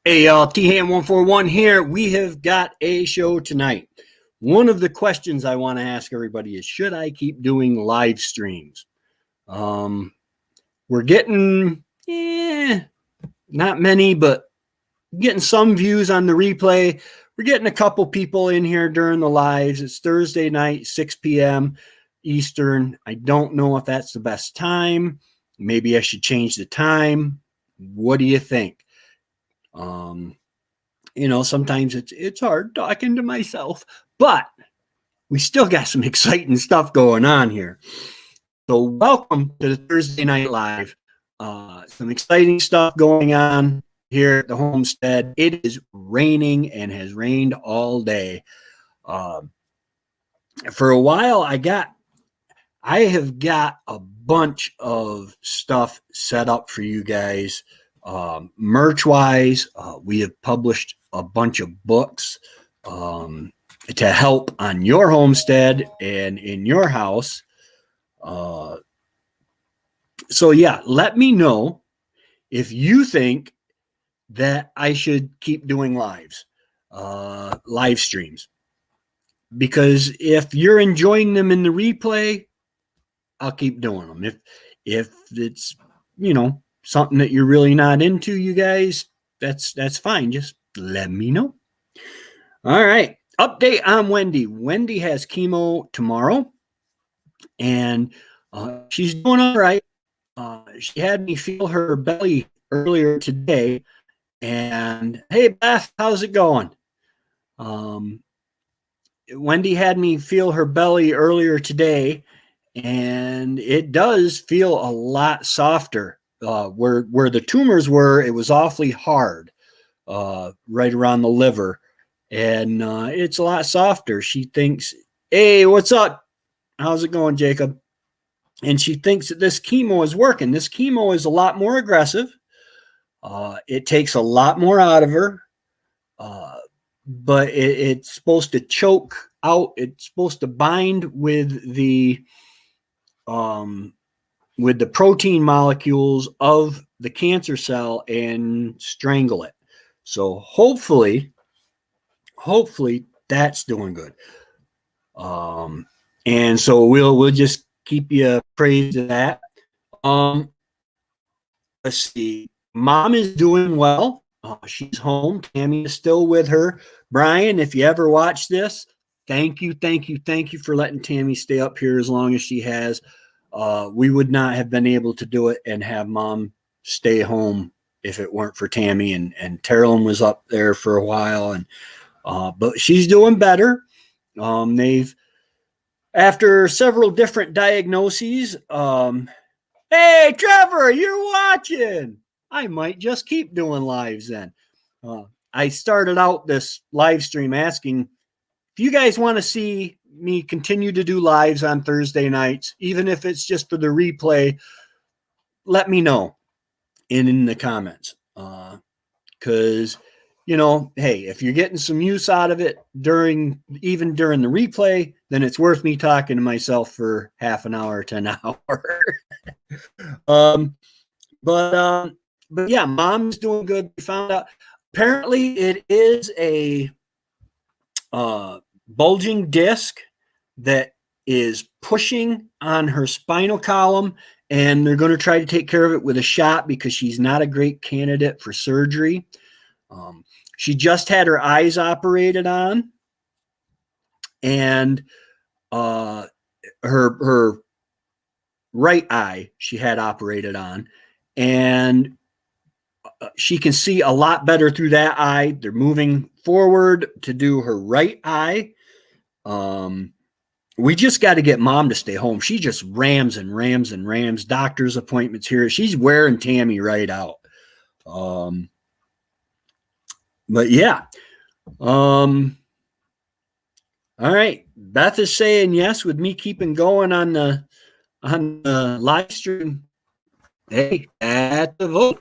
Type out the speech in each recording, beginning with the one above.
Hey y'all, T-Ham141 here. We have got a show tonight. One of the questions I want to ask everybody is, should I keep doing live streams? We're getting, not many, but getting some views on the replay. We're getting a couple people in here during the lives. It's Thursday night, 6 p.m. Eastern. I don't know if that's the best time. Maybe I should change the time. What do you think? Sometimes it's hard talking to myself, but we still got some exciting stuff going on here. So welcome to the Thursday Night Live. Some exciting stuff going on here at the Homestead. It is raining and has rained all day. For a while, I have got a bunch of stuff set up for you guys. Merch wise, we have published a bunch of books to help on your homestead and in your house. So yeah, let me know if you think that I should keep doing live streams, because if you're enjoying them in the replay, I'll keep doing them. If it's, something that you're really not into, you guys, that's fine. Just let me know. All right. Update on Wendy. Wendy has chemo tomorrow, and she's doing all right. She had me feel her belly earlier today. And hey, Beth, how's it going? Wendy had me feel her belly earlier today, and it does feel a lot softer. Where the tumors were, it was awfully hard, right around the liver, and it's a lot softer. She thinks, hey, what's up? How's it going, Jacob? And she thinks that this chemo is working. This chemo is a lot more aggressive. It takes a lot more out of her, but it's supposed to choke out. It's supposed to bind with the protein molecules of the cancer cell and strangle it. So hopefully that's doing good. And so we'll just keep you appraised of that. Let's see. Mom is doing well. She's home. Tammy is still with her. Brian, if you ever watch this, thank you for letting Tammy stay up here as long as she has. We would not have been able to do it and have Mom stay home if it weren't for Tammy, and Terrellyn was up there for a while, and but she's doing better. They've, after several different diagnoses, hey Trevor, you're watching. I might just keep doing lives then. I started out this live stream asking if you guys want to see me continue to do lives on Thursday nights, even if it's just for the replay, let me know in the comments. Because, hey, if you're getting some use out of it even during the replay, then it's worth me talking to myself for half an hour to an hour. But yeah, Mom's doing good. We found out apparently it is a bulging disc that is pushing on her spinal column, and they're going to try to take care of it with a shot because she's not a great candidate for surgery. She just had her eyes operated on, and her right eye she had operated on, and she can see a lot better through that eye. They're moving forward to do her right eye. We just got to get Mom to stay home. She just rams and rams and rams. Doctor's appointments here. She's wearing Tammy right out. But yeah. All right. Beth is saying yes with me keeping going on the live stream. Hey, at the vote.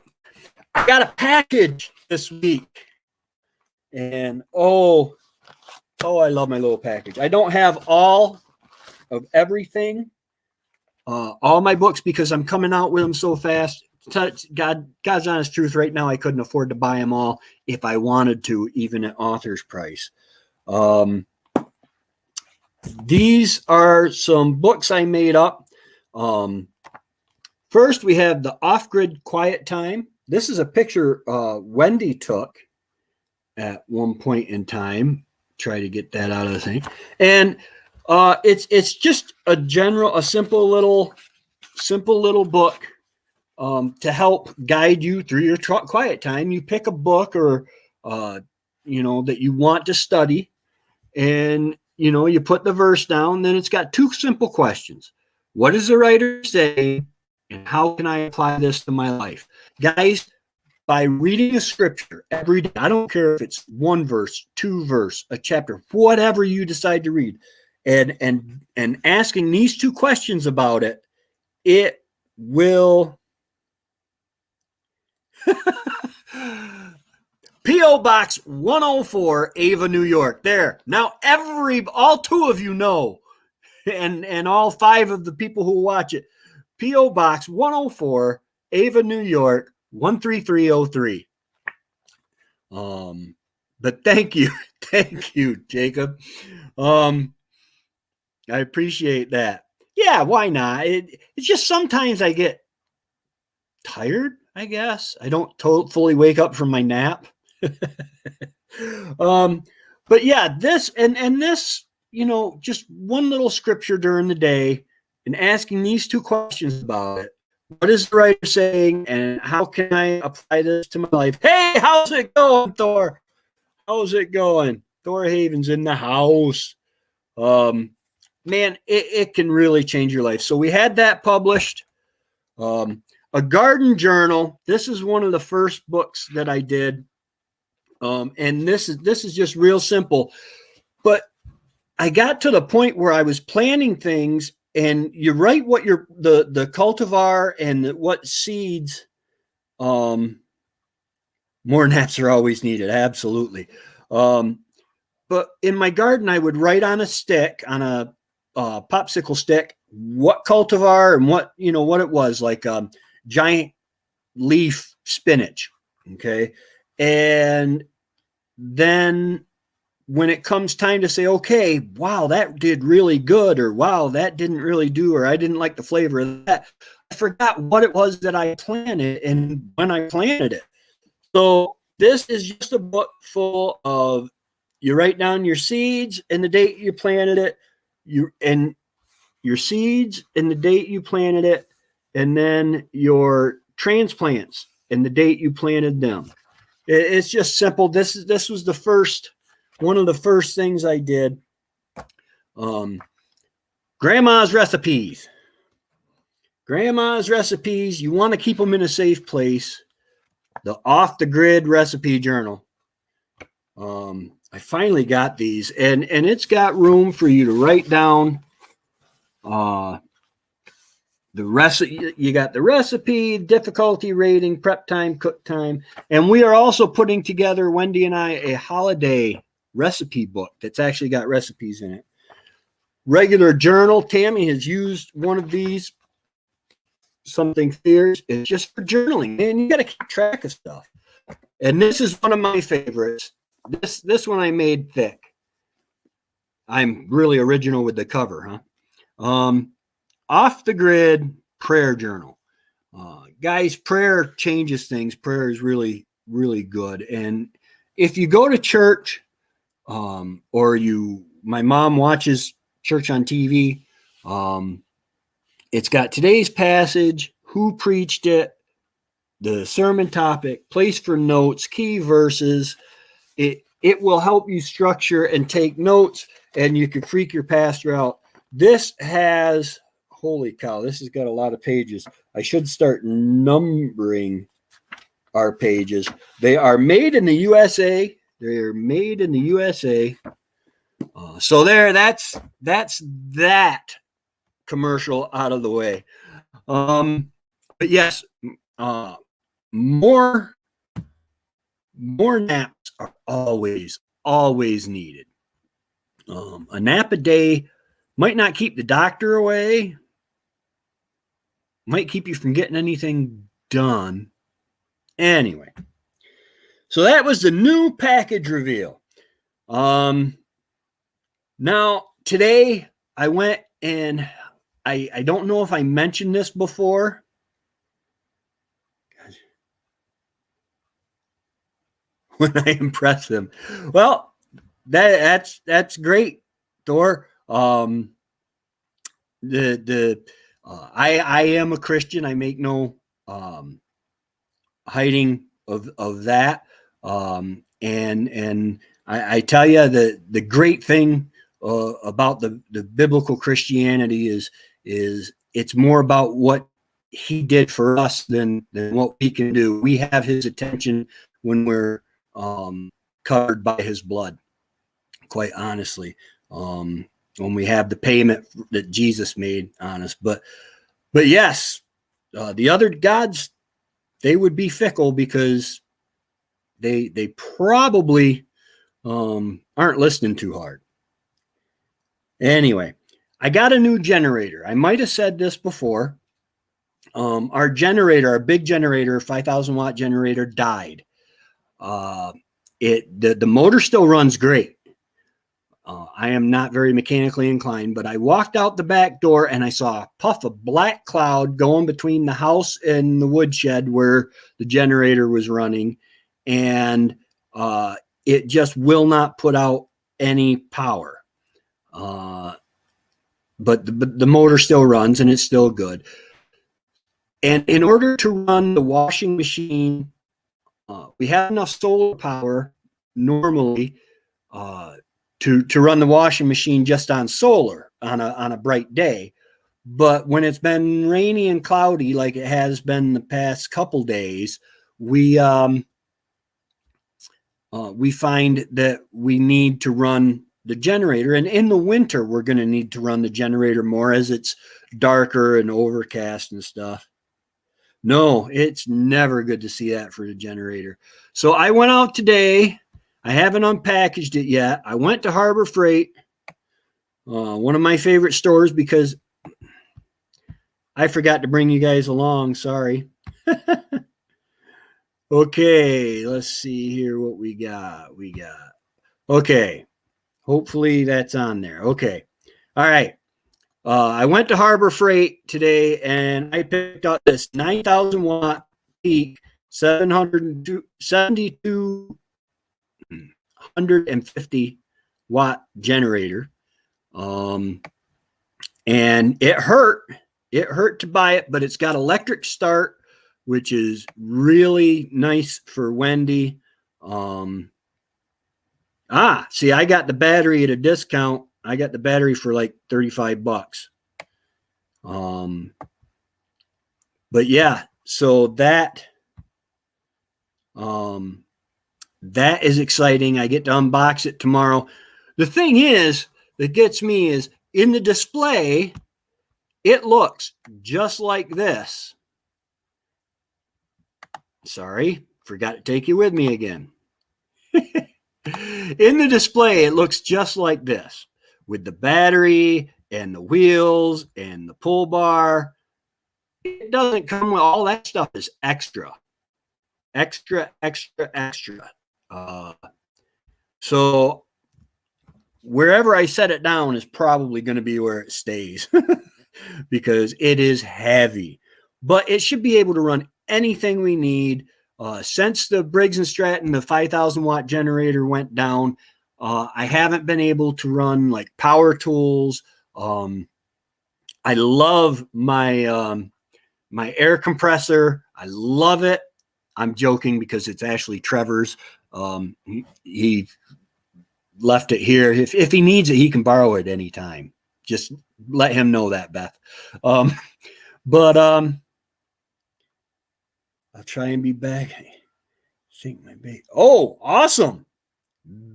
I got a package this week. And I love my little package. I don't have all of everything, all my books, because I'm coming out with them so fast. God's honest truth, right now I couldn't afford to buy them all if I wanted to, even at author's price. These are some books I made up. First, we have the Off-Grid Quiet Time. This is a picture Wendy took at one point in time. Try to get that out of the thing. And it's just a simple little book to help guide you through your quiet time. You pick a book or that you want to study, and you put the verse down. Then it's got two simple questions: what is the writer saying, and how can I apply this to my life? Guys, by reading a scripture every day, I don't care if it's one verse, two verse, a chapter, whatever you decide to read, and asking these two questions about it, it will P.O. Box 104, Ava, New York. There. Now all two of you know, and all five of the people who watch it, P.O. Box 104, Ava, New York, 13303. But thank you, Jacob. I appreciate that. Yeah, why not? It's just sometimes I get tired, I guess. I don't fully wake up from my nap. But yeah, this and this, just one little scripture during the day and asking these two questions about it. What is the writer saying, and how can I apply this to my life? Hey, how's it going, Thor? How's it going? Thor Haven's in the house. Man, it can really change your life. So we had that published. A garden journal. This is one of the first books that I did. And this is just real simple. But I got to the point where I was planning things, and you write what the cultivar and what seeds. More naps are always needed, absolutely. But in my garden, I would write on a stick, on a popsicle stick, what cultivar and what it was, like giant leaf spinach. Okay, and then when it comes time to say, okay, wow, that did really good, or wow, that didn't really do, or I didn't like the flavor of that, I forgot what it was that I planted and when I planted it. So this is just a book full of, you write down your seeds and the date you planted it, your seeds and the date you planted it, and then your transplants and the date you planted them. It's just simple. This was one of the first things I did. Grandma's recipes. You want to keep them in a safe place. The Off the Grid Recipe Journal. I finally got these, and it's got room for you to write down the recipe. You got the recipe, difficulty rating, prep time, cook time, and we are also putting together, Wendy and I, a holiday recipe book that's actually got recipes in it. Regular journal. Tammy has used one of these. Something fierce. It's just for journaling, and you got to keep track of stuff. And this is one of my favorites. This one I made thick. I'm really original with the cover, huh? Off the Grid Prayer Journal. Guys, prayer changes things. Prayer is really, really good. And if you go to church, or my mom watches church on TV, it's got today's passage, who preached it, the sermon topic, place for notes, key verses. It will help you structure and take notes, and you can freak your pastor out. This has, holy cow, this has got a lot of pages. I should start numbering our pages. They are made in the USA. They're made in the USA. So that's that commercial out of the way. But yes, more naps are always needed. A nap a day might not keep the doctor away, might keep you from getting anything done. Anyway, so that was the new package reveal. Now today I went and I don't know if I mentioned this before. When I impress them, well, that's great, Thor. I am a Christian. I make no hiding of that. And I tell you the great thing about the biblical Christianity is it's more about what he did for us than what we can do. We have his attention when we're covered by his blood, quite honestly. When we have the payment that Jesus made on us. But yes, the other gods, they would be fickle because they probably aren't listening too hard. Anyway, I got a new generator. I might have said this before. Our generator, our big generator, 5,000 watt generator, died. The motor still runs great. I am not very mechanically inclined, but I walked out the back door and I saw a puff of black cloud going between the house and the woodshed where the generator was running, and it just will not put out any power. But the motor still runs and it's still good. And in order to run the washing machine, we have enough solar power normally to run the washing machine just on solar on a bright day. But when it's been rainy and cloudy like it has been the past couple days, we find that we need to run the generator. And in the winter, we're going to need to run the generator more as it's darker and overcast and stuff. No, it's never good to see that for the generator. So I went out today. I haven't unpackaged it yet. I went to Harbor Freight, one of my favorite stores, because I forgot to bring you guys along. Sorry. Okay, let's see here what we got. Okay. Hopefully that's on there. Okay. All right. I went to Harbor Freight today and I picked up this 9,000 watt peak 750 watt generator. And it hurt to buy it, but it's got electric start, which is really nice for Wendy. See, I got the battery at a discount. I got the battery for like $35. But yeah, so that is exciting. I get to unbox it tomorrow. The thing is that gets me is in the display, it looks just like this. Sorry, forgot to take you with me again. In the display, it looks just like this with the battery and the wheels and the pull bar. It doesn't come with all that stuff. Is extra. So wherever I set it down is probably going to be where it stays because it is heavy, but it should be able to run anything we need. Since the Briggs & Stratton, the 5,000 watt generator went down, I haven't been able to run like power tools. I love my my air compressor. I love it. I'm joking because it's actually Trevor's. He left it here. If he needs it, he can borrow it anytime. Just let him know that, Beth. But I'll try and be back. I think my bacon. Oh, awesome.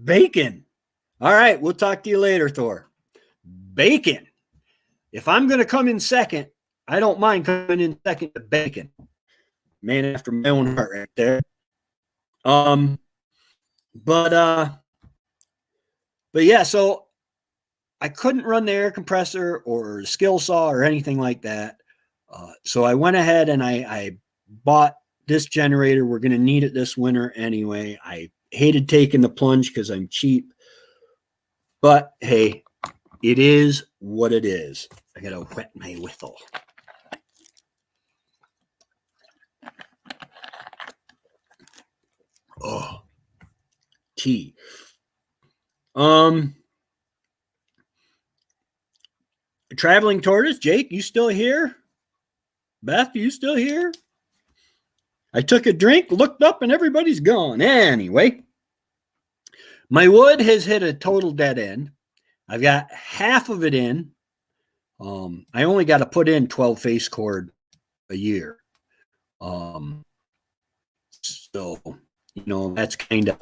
Bacon. All right. We'll talk to you later, Thor. Bacon. If I'm going to come in second, I don't mind coming in second to bacon. Man after my own heart right there. But yeah, so I couldn't run the air compressor or skill saw or anything like that. So I went ahead and I bought this generator. We're going to need it this winter anyway. I hated taking the plunge because I'm cheap. But hey, it is what it is. I got to wet my whistle. Oh, tea. Traveling Tortoise, Jake, you still here? Beth, you still here? I took a drink, looked up, and everybody's gone. Anyway, my wood has hit a total dead end. I've got half of it in. I only got to put in 12 face cord a year. So, you know, that's kind of,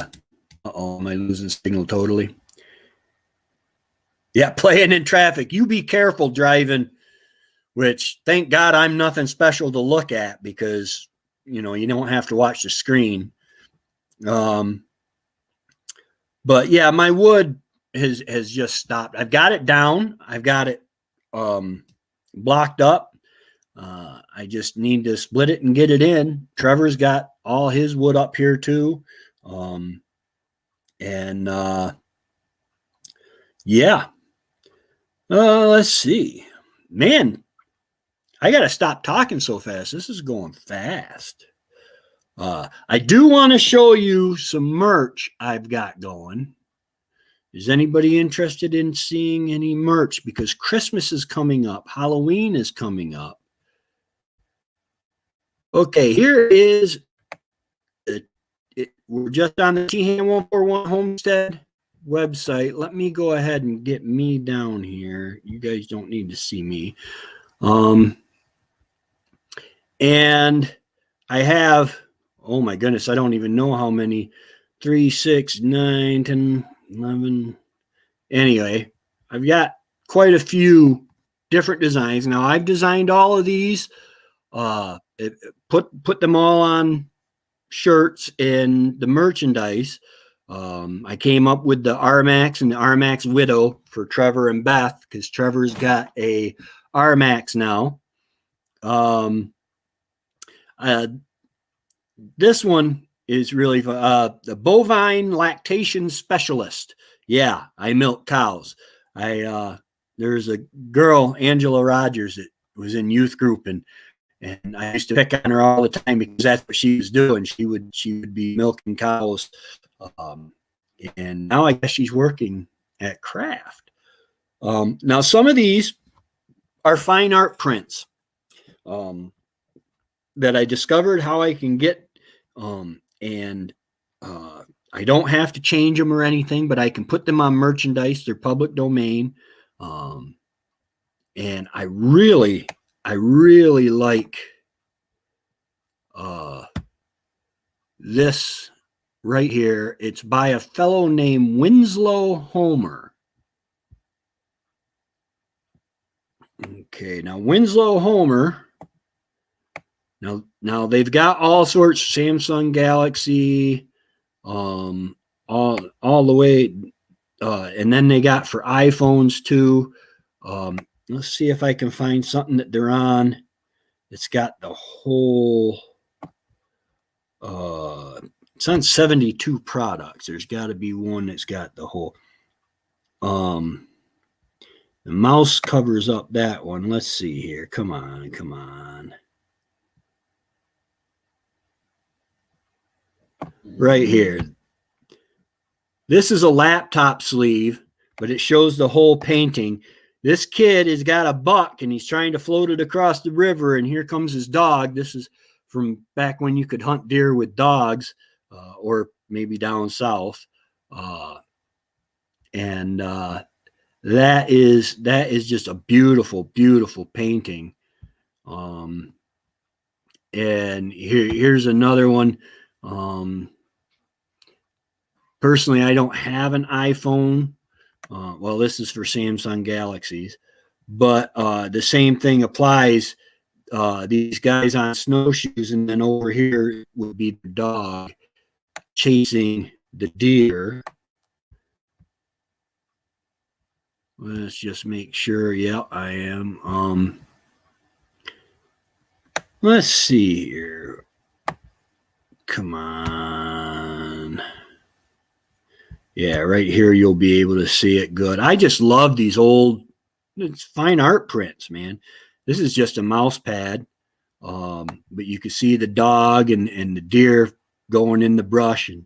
am I losing signal totally? Yeah, playing in traffic. You be careful driving, which thank God I'm nothing special to look at because, you know, you don't have to watch the screen. But yeah, my wood has just stopped. I've got it down. I've got it blocked up. I just need to split it and get it in. Trevor's got all his wood up here too. Yeah. Let's see. Man, I got to stop talking so fast. This is going fast. I do want to show you some merch I've got going. Is anybody interested in seeing any merch? Because Christmas is coming up. Halloween is coming up. Okay, here is we're just on the Tehan 141 Homestead website. Let me go ahead and get me down here. You guys don't need to see me. And I have, oh my goodness, I don't even know how many. 3, 6, 9, 10, 11. Anyway, I've got quite a few different designs. Now I've designed all of these, put them all on shirts and the merchandise. I came up with the R-Max and the R-Max Widow for Trevor and Beth because Trevor's got a R-Max now. This one is really the bovine lactation specialist. Yeah, I milk cows. There's a girl, Angela Rogers, that was in youth group, and I used to pick on her all the time because that's what she was doing. She would be milking cows, and now I guess she's working at Kraft. Now some of these are fine art prints that I discovered how I can get, and I don't have to change them or anything, but I can put them on merchandise. They're public domain, and I really like this right here. It's by a fellow named Winslow Homer. Okay, now Winslow Homer. Now they've got all sorts, Samsung Galaxy, all the way, and then they got for iPhones too. Let's see if I can find something that they're on. It's got the whole. It's on 72 products. There's got to be one that's got the whole. The mouse covers up that one. Let's see here. Come on. Right here. This is a laptop sleeve, but it shows the whole painting. This kid has got a buck and he's trying to float it across the river, and here comes his dog. This is from back when you could hunt deer with dogs, or maybe down south. And that is just a beautiful, beautiful painting. And here's another one. Personally, I don't have an iPhone. Well, this is for Samsung Galaxies, but the same thing applies. These guys on snowshoes, and then over here would be the dog chasing the deer. Let's just make sure. Yeah, I am. Let's see here. come on. Yeah, right here you'll be able to see it good. I just love these old, it's fine art prints, man. This is just a mouse pad, but you can see the dog and the deer going in the brush, and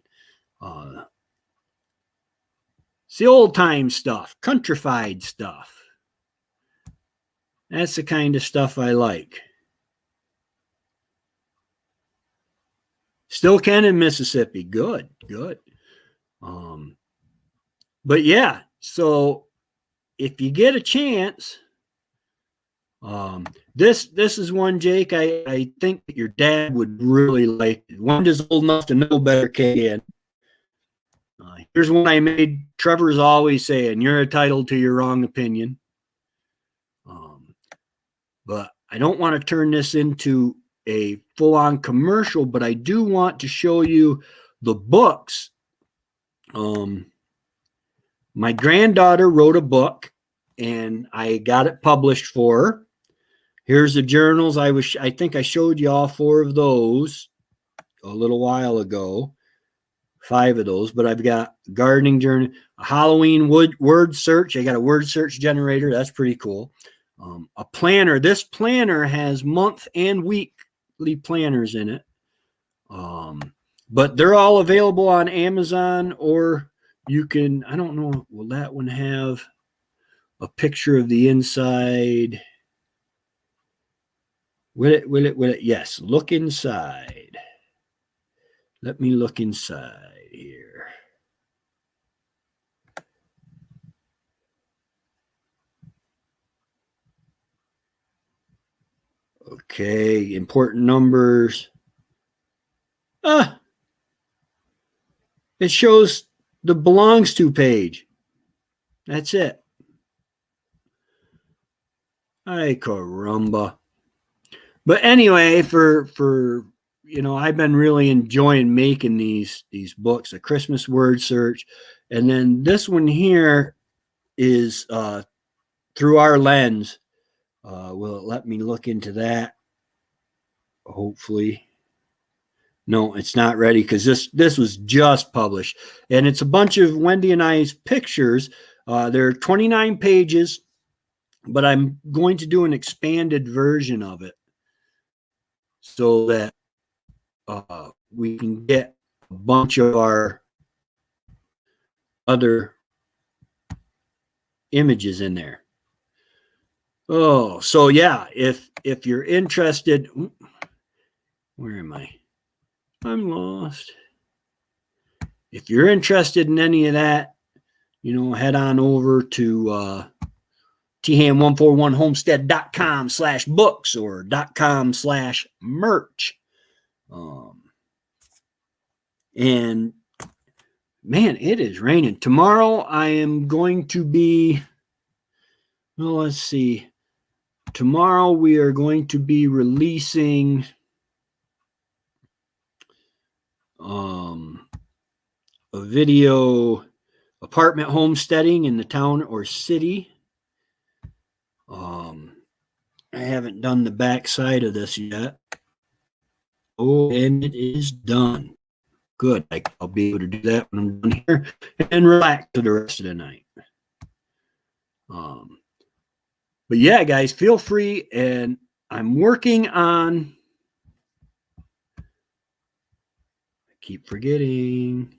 it's the old time stuff, countrified stuff. That's the kind of stuff I like. Still can in Mississippi. Good, good. But yeah, so if you get a chance, this is one, Jake, I think that your dad would really like. Wendy's old enough to know better, K. Here's one I made. Trevor's always saying, you're entitled to your wrong opinion. But I don't want to turn this into a full-on commercial, but I do want to show you the books. My granddaughter wrote a book, and I got it published for her. Here's the journals. I think I showed you all 4 of those a little while ago. 5 of those, but I've got gardening journal, a Halloween word search. I got a word search generator. That's pretty cool. A planner. This planner has month and weekly planners in it. But they're all available on Amazon, or you can, I don't know, will that one have a picture of the inside? Will it? Yes, look inside. Let me look inside here. Okay, important numbers. It shows the belongs to page. That's it. Ay, caramba. But anyway, for I've been really enjoying making these books, a Christmas word search, and then this one here is through our lens. Will it let me look into that? Hopefully. No, it's not ready because this was just published, and it's a bunch of Wendy and I's pictures. There are 29 pages, but I'm going to do an expanded version of it so that we can get a bunch of our other images in there. Oh, so yeah, if you're interested, where am I? I'm lost. If you're interested in any of that, head on over to tham141homestead.com/books or .com/merch. And man, it is raining. Tomorrow I am going to be, well, let's see. Tomorrow we are going to be releasing a video, apartment homesteading in the town or city. I haven't done the back side of this yet. Oh, and it is done. Good. I'll be able to do that when I'm done here and relax for the rest of the night. But yeah, guys, feel free. And I'm working on, I keep forgetting.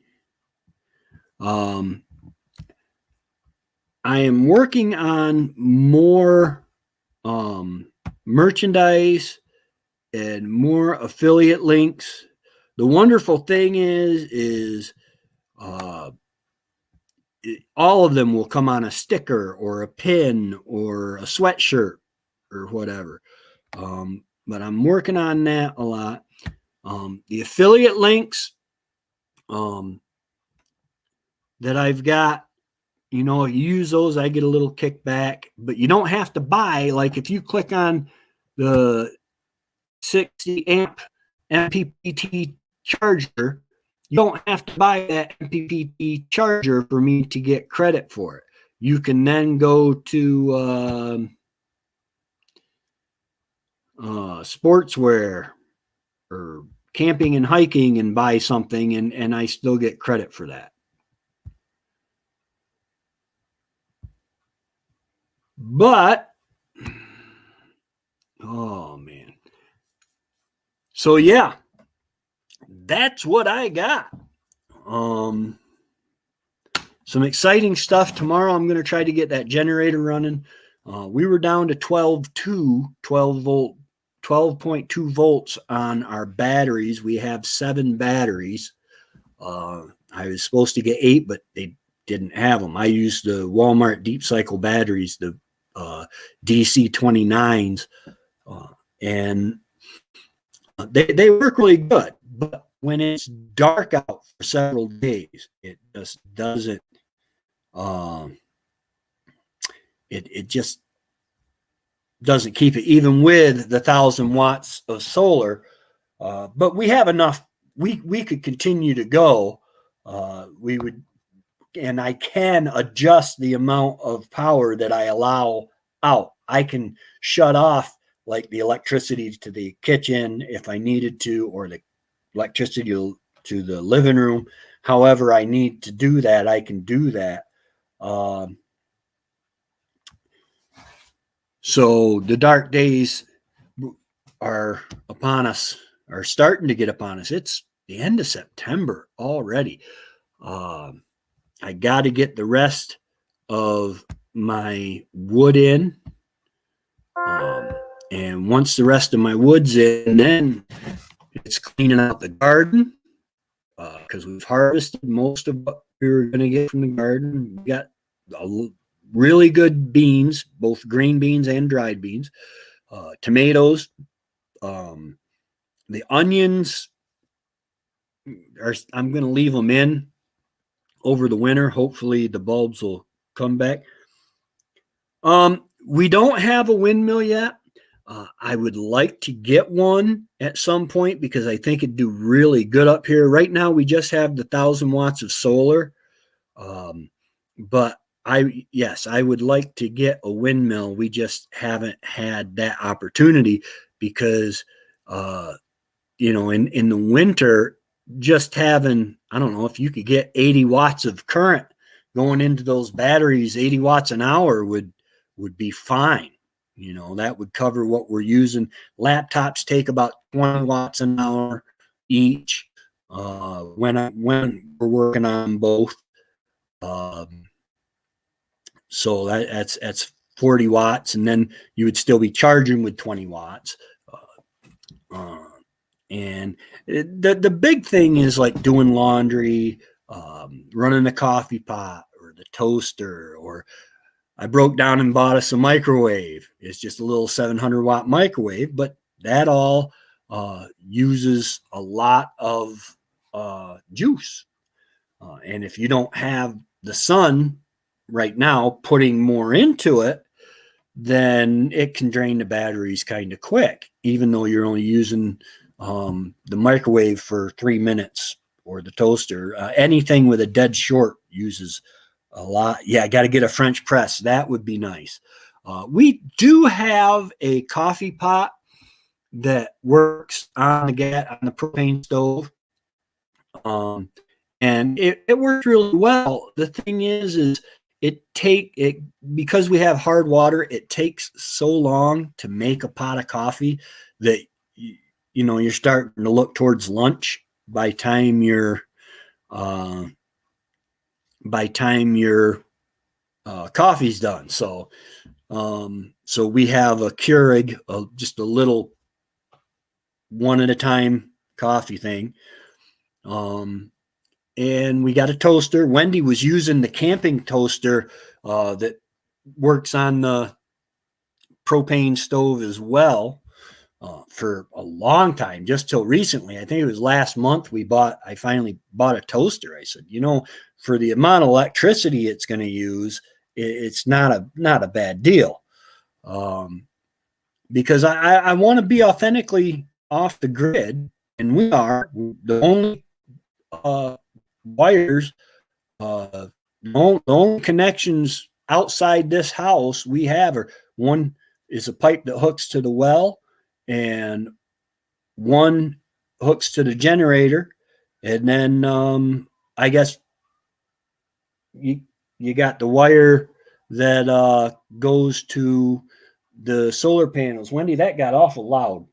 I am working on more merchandise and more affiliate links. The wonderful thing is all of them will come on a sticker or a pin or a sweatshirt or whatever. But I'm working on that a lot. The affiliate links that I've got, you use those, I get a little kickback, but you don't have to buy. Like if you click on the 60 amp MPPT charger, you don't have to buy that MPPT charger for me to get credit for it. You can then go to sportswear or camping and hiking and buy something, and I still get credit for that. But, oh man. So yeah, that's what I got. Some exciting stuff tomorrow. I'm going to try to get that generator running. We were down to 12.2 volts on our batteries. We have 7 batteries. I was supposed to get 8, but they didn't have them. I used the Walmart deep cycle batteries, the DC 29s, and they work really good. But when it's dark out for several days, it just doesn't. It just doesn't keep it, even with the 1,000 watts of solar. But we have enough. We could continue to go. We would, and I can adjust the amount of power that I allow out. I can shut off like the electricity to the kitchen if I needed to, or the electricity to the living room. However I need to do that, I can do that. So the dark days are upon us, are starting to get upon us. It's the end of September already. I got to get the rest of my wood in. And once the rest of my wood's in, then it's cleaning out the garden, because we've harvested most of what we were going to get from the garden. We got really good beans, both green beans and dried beans, tomatoes, the onions I'm going to leave them in over the winter. Hopefully the bulbs will come back. We don't have a windmill yet. I would like to get one at some point because I think it'd do really good up here. Right now we just have the 1,000 watts of solar. But I would like to get a windmill. We just haven't had that opportunity because, in the winter, just having, I don't know, if you could get 80 watts of current going into those batteries, 80 watts an hour would be fine. That would cover what we're using. Laptops take about 20 watts an hour each. When we're working on both. So that's 40 watts, and then you would still be charging with 20 watts. And the big thing is like doing laundry, running the coffee pot or the toaster, or I broke down and bought us a microwave. It's just a little 700 watt microwave, but that all uses a lot of juice. And if you don't have the sun right now putting more into it, then it can drain the batteries kind of quick, even though you're only using the microwave for 3 minutes, or the toaster. Anything with a dead short uses a lot. Yeah, I got to get a French press. That would be nice. We do have a coffee pot that works on the propane stove. And it works really well. The thing is because we have hard water, it takes so long to make a pot of coffee that you're starting to look towards lunch by time your coffee's done. So we have a Keurig, just a little one at a time coffee thing. And we got a toaster. Wendy was using the camping toaster that works on the propane stove as well for a long time, just till recently. I think it was last month I finally bought a toaster. I said, for the amount of electricity it's going to use, it's not a bad deal. Because I want to be authentically off the grid, and we are. The only wires, the only connections outside this house we have are, one is a pipe that hooks to the well, and one hooks to the generator, and then I guess you got the wire that goes to the solar panels. Wendy, that got awful loud.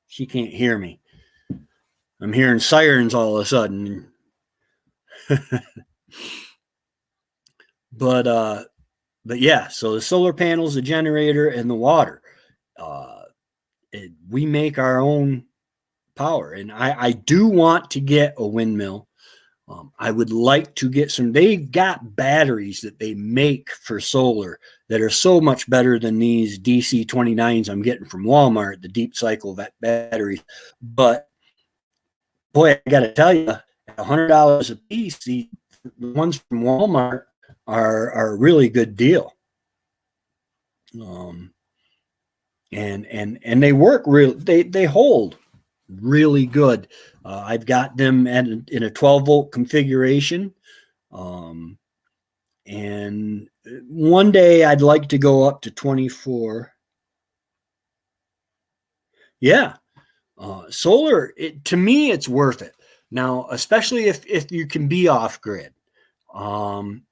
She can't hear me. I'm hearing sirens all of a sudden. But yeah, so the solar panels, the generator, and the water. We make our own power, and I do want to get a windmill. I would like to get some. They've got batteries that they make for solar that are so much better than these DC 29s I'm getting from Walmart, the deep cycle batteries. But boy, I got to tell you, at $100 a piece, the ones from Walmart are a really good deal. And they work real. They hold really good. I've got them in a 12-volt configuration. And one day I'd like to go up to 24. Yeah. Solar, to me, it's worth it. Now, especially if you can be off grid. I'm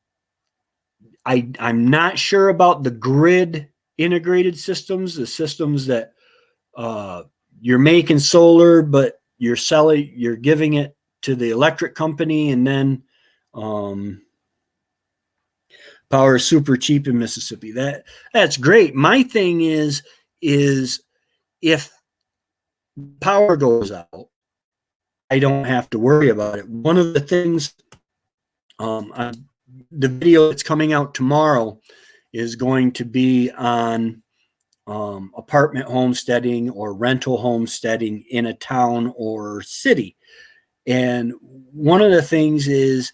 not sure about the grid integrated systems, the systems that you're making solar, but you're giving it to the electric company, and then power is super cheap in Mississippi. That's great. My thing is if power goes out, I don't have to worry about it. One of the things, the video that's coming out tomorrow is going to be on apartment homesteading or rental homesteading in a town or city. And one of the things is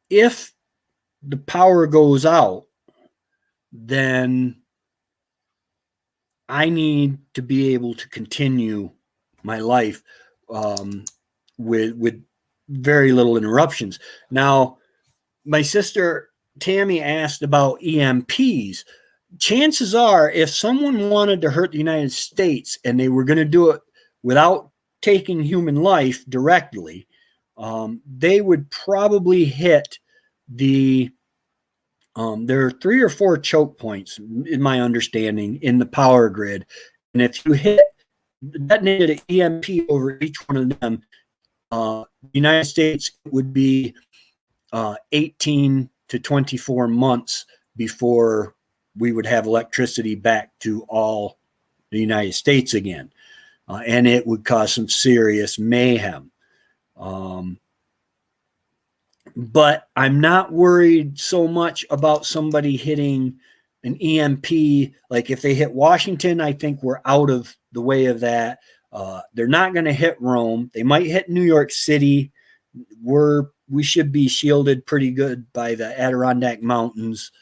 if the power goes out, then I need to be able to continue my life with very little interruptions. Now, my sister Tammy asked about EMPs. Chances are, if someone wanted to hurt the United States and they were going to do it without taking human life directly, they would probably hit the there are 3 or 4 choke points, in my understanding, in the power grid. And if you detonated an EMP over each one of them, the United States would be 18 to 24 months before we would have electricity back to all the United States again. And it would cause some serious mayhem. But I'm not worried so much about somebody hitting an EMP. Like if they hit Washington, I think we're out of the way of that. They're not going to hit Rome. They might hit New York City. We should be shielded pretty good by the Adirondack Mountains,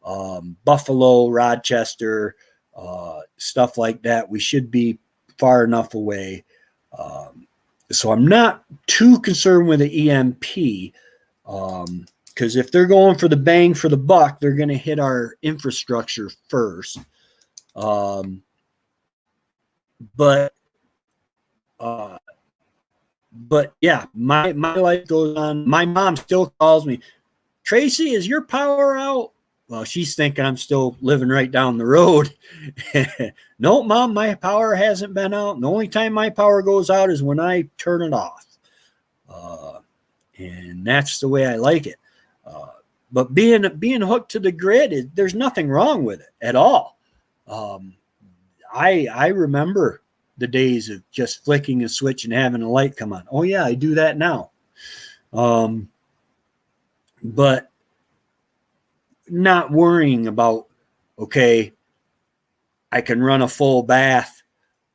Buffalo, Rochester, stuff like that. We should be far enough away. So I'm not too concerned with the EMP. Because if they're going for the bang for the buck, they're going to hit our infrastructure first. But yeah, my life goes on. My mom still calls me, Tracy, is your power out? Well, she's thinking I'm still living right down the road. No, Mom, my power hasn't been out. The only time my power goes out is when I turn it off. And that's the way I like it. But being hooked to the grid, there's nothing wrong with it at all. I remember the days of just flicking a switch and having a light come on. Oh yeah, I do that now. But not worrying about, okay, I can run a full bath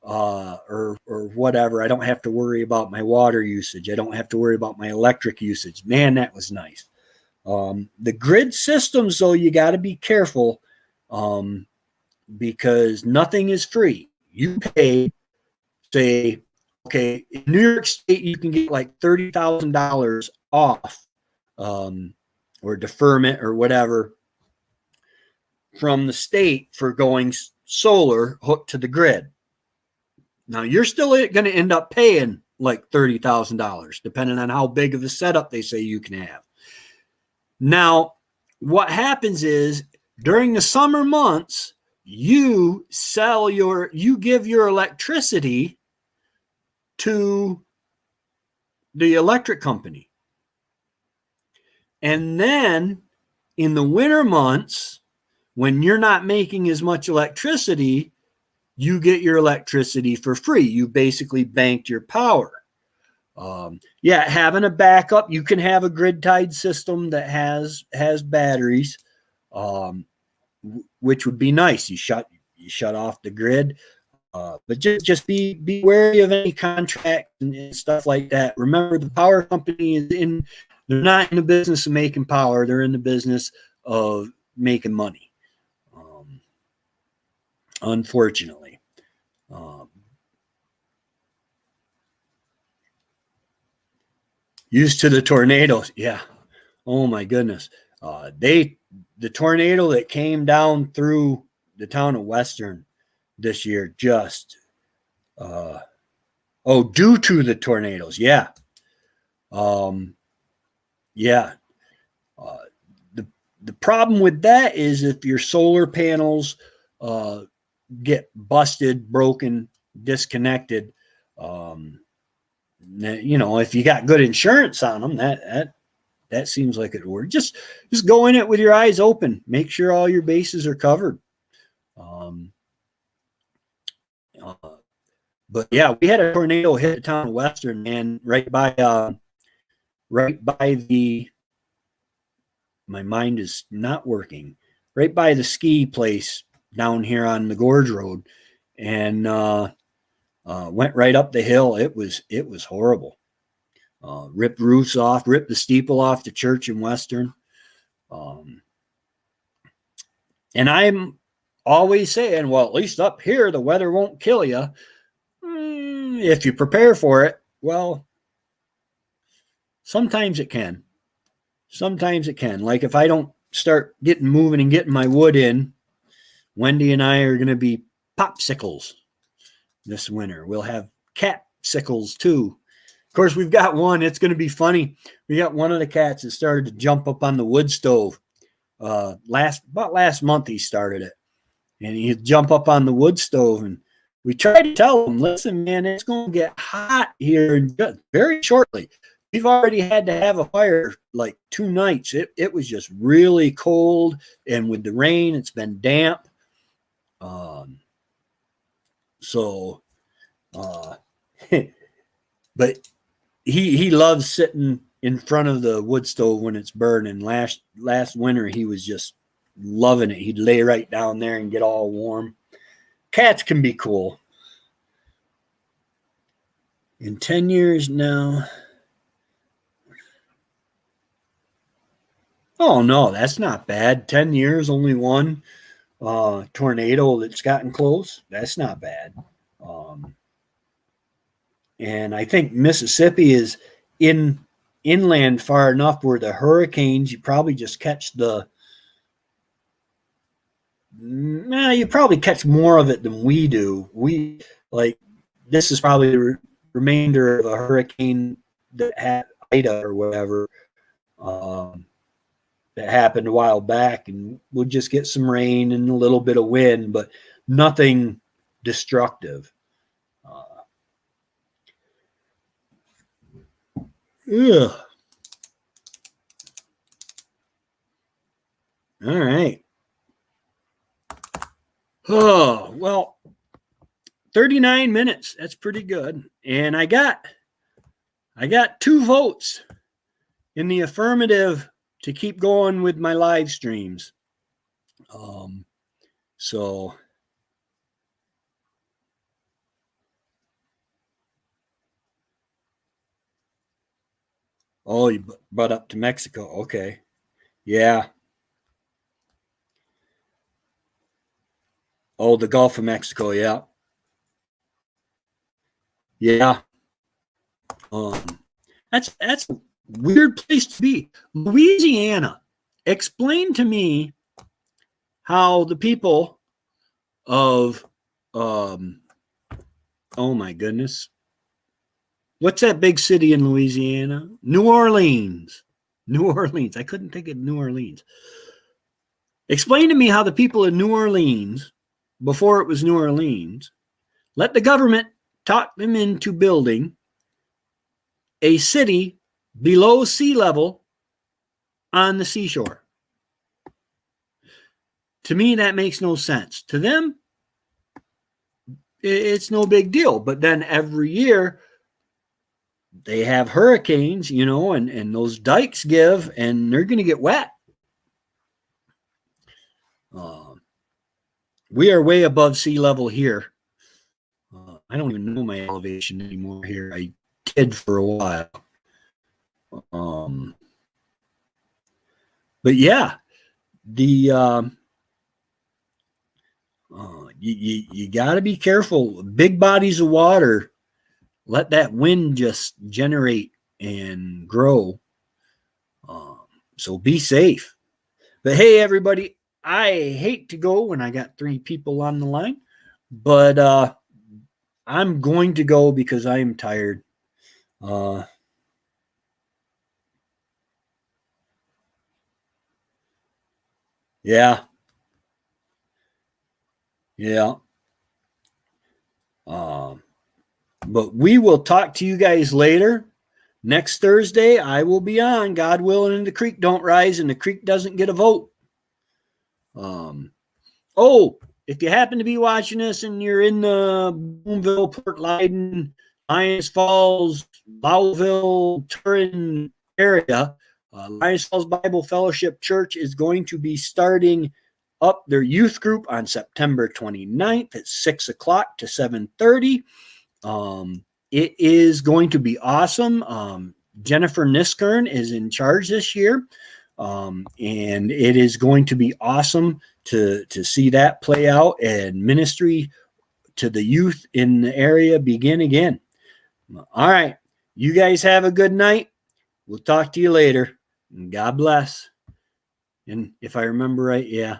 or whatever. I don't have to worry about my water usage. I don't have to worry about my electric usage. Man, that was nice. The grid systems, though, you got to be careful because nothing is free. You pay, say, okay, in New York State, you can get like $30,000 off or deferment or whatever from the state for going solar hooked to the grid. Now you're still going to end up paying like $30,000, depending on how big of a setup they say you can have. Now, what happens is during the summer months, you give your electricity to the electric company. And then in the winter months, when you're not making as much electricity, you get your electricity for free. You basically banked your power. Yeah, having a backup, you can have a grid tied system that has batteries, which would be nice. You shut off the grid, but just be wary of any contract and stuff like that. Remember, the power company they're not in the business of making power. They're in the business of making money. Unfortunately. Used to the tornadoes. Yeah. Oh my goodness. The tornado that came down through the town of Western this year just, due to the tornadoes. Yeah. Yeah. The problem with that is if your solar panels get busted, broken, disconnected, if you got good insurance on them, that seems like it would work. Just go in it with your eyes open. Make sure all your bases are covered. But yeah, we had a tornado hit the town of Western, man, right by the, my mind is not working, right by the ski place down here on the Gorge Road, and went right up the hill. It was horrible. Ripped roofs off, ripped the steeple off the church in Western. And I'm always saying, well, at least up here, the weather won't kill you. If you prepare for it, well, sometimes it can. Sometimes it can. Like if I don't start getting moving and getting my wood in, Wendy and I are going to be popsicles this winter. We'll have capsicles too. Of course, we've got one. It's going to be funny. We got one of the cats that started to jump up on the wood stove. About last month he started it, and he'd jump up on the wood stove, and we tried to tell him, listen, man, it's going to get hot here very shortly. We've already had to have a fire like 2 nights. It was just really cold, and with the rain, it's been damp. But he loves sitting in front of the wood stove when it's burning. Last winter, he was just loving it. He'd lay right down there and get all warm. Cats can be cool. In 10 years now. Oh, no, that's not bad. 10 years, only one tornado that's gotten close. That's not bad. And I think Mississippi is inland far enough where the hurricanes, you probably just catch you probably catch more of it than we do. This is probably the remainder of a hurricane that had Ida or whatever that happened a while back, and we'll just get some rain and a little bit of wind, but nothing destructive. Ugh. All right. Oh, well, 39 minutes. That's pretty good. And I got 2 votes in the affirmative to keep going with my live streams. So oh, you brought up to Mexico. Okay. Yeah. Oh, the Gulf of Mexico. Yeah. Yeah. That's a weird place to be. Louisiana. Explain to me how the people of Oh my goodness. What's that big city in Louisiana? New Orleans. New Orleans. I couldn't think of New Orleans. Explain to me how the people in New Orleans, before it was New Orleans, let the government talk them into building a city below sea level on the seashore. To me, that makes no sense. To them, it's no big deal. But then every year, they have hurricanes, you know, and those dikes give, and they're going to get wet. We are way above sea level here. I don't even know my elevation anymore here. I did for a while. But yeah, the you got to be careful. Big bodies of water, let that wind just generate and grow. So be safe. But hey, everybody, I hate to go when I got 3 people on the line, but I'm going to go because I am tired. Yeah. But we will talk to you guys later. Next Thursday, I will be on, God willing, and the creek don't rise and the creek doesn't get a vote. If you happen to be watching this and you're in the Boonville, Port Leyden, Lions Falls, Lowville, Turin area, Lions Falls Bible Fellowship Church is going to be starting up their youth group on September 29th at 6 o'clock to 7:30. It is going to be awesome. Jennifer Niskern is in charge this year. And it is going to be awesome to see that play out and ministry to the youth in the area begin again. All right. You guys have a good night. We'll talk to you later. God bless. And if I remember right, yeah,